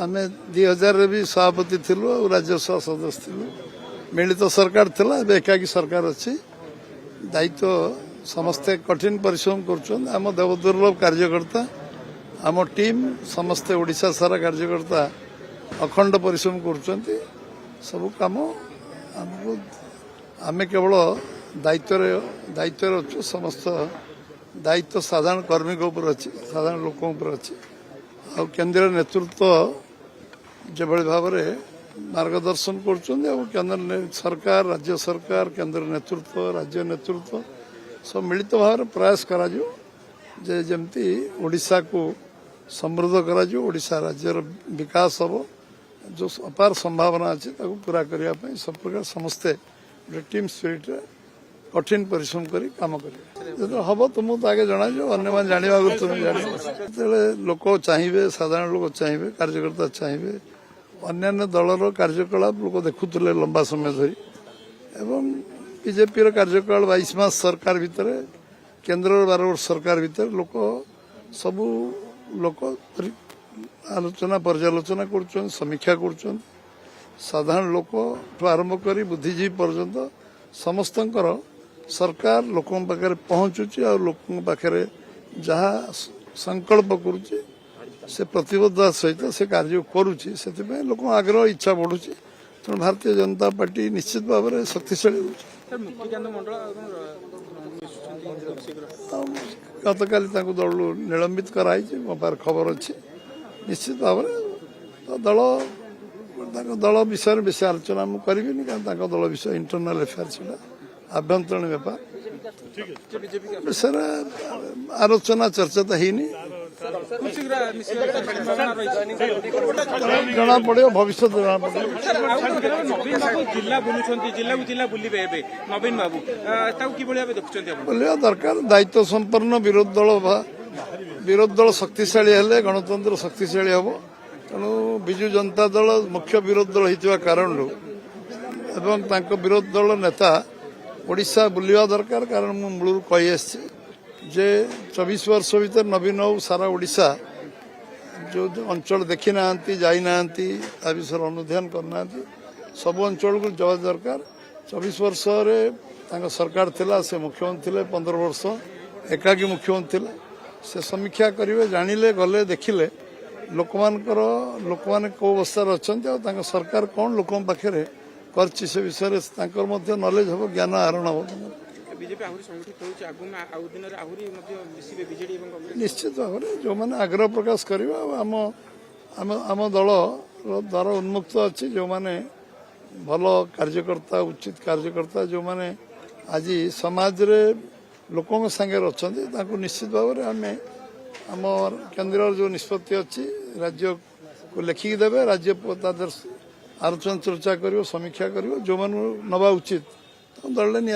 आमे 2000 रे भी सभापति थिलु और राज्यसभा सदस्य थिलु मिलित सरकार थिला एकाकी सरकार अच्छी दायित्व समस्ते कठिन परिश्रम करुछन आम देवदुर्लभ कार्यकर्ता आम टीम समस्ते ओडिशा सारा कार्यकर्ता अखंड परिश्रम करुछंती सब काम हमको आमे केवल दायित्व अच्छु समस्त दायित्व साधारण कर्मी ऊपर अच्छी साधारण लोकों ऊपर अच्छी आ केंद्र नेतृत्व जो भाव में मार्गदर्शन केंद्र सरकार राज्य सरकार केंद्र नेतृत्व राज्य नेतृत्व सब मिलित भाव में प्रयास करमती ओडिशा को समृद्ध करा राज्यर विकास हम जो अपार संभावना अच्छी पूरा करने सब प्रकार समस्ते टीम स्पिरिट कठिन परिश्रम करी काम करें हम तुमको आगे जना अन्य मान जाना तुम जान लोक चाहिए साधारण लोक चाहिए कार्यकर्ता चाहिए अन्य दलर कार्यकलाप लोक देखुले लंबा समय धरी एवं बीजेपी कार्यकाल 22 मास सरकार भितर केंद्र 12 वर्ष सरकार भितर लोक सबू लोक आलोचना पर्यालोचना कर समीक्षा कर साधारण लोक आरंभ कर बुद्धिजीवी पर्यंत समस्त सरकार लोकों पाखे पहुंचुची और लोकों पाखे जहाँ संकल्प करुच्ची से प्रतिबद्धता सहित से कार्य करुच्ची से लोक आग्रह इच्छा बढ़ुची तेणु भारतीय जनता पार्टी निश्चित भाव में शक्तिशाली गत काली दल निलंबित कराई मो पार खबर अच्छी निश्चित भाव में दल दल विषय बेसी आलोचना मुझे करी दल विषय इंटरनल अफेयर छा आभ्यंतरण व्यापार विषय आलोचना चर्चा तो है जना पड़े भविष्य जना पड़े बुलिया दरकार दायित्व संपन्न विरोध दल शक्तिशाली हेले गणतंत्र शक्तिशाली हम तेणु विजु जनता दल मुख्य विरोध दल होता कारण एवं विरोध दल नेता ओडिशा बुलवा दरकार कारण मु मूल कही आसी जे 24 वर्ष भीतर नवीन बाबू सारा ओडिशा जो अंचल देखी ना जाना विषय अनुध्यान करना सब अंचल को जवा दरकार 24 वर्ष सरकार थिला से मुख्यमंत्री थे 15 वर्ष एकाकी मुख्यमंत्री थे से समीक्षा करेंगे जानिले गले देखिले लोक मैंने कौ अवस्था अच्छा सरकार कौन लोक पाखे करछि से विषय नॉलेज हम ज्ञान आहरण हम निश्चित भाव में जो मैंने आग्रह प्रकाश करवा आम दल द्वार उन्मुक्त अच्छी जो मैंने भल कार्यकर्ता उचित कार्यकर्ता जो मैंने आज समाज रे लोकों संगे अच्छा निश्चित भाव में आम आम केंद्र जो निष्पत्ति अच्छी राज्य को लेखिकी देवे राज्य आलोचना चर्चा कर समीक्षा कर जो मान नवा उचित दल नि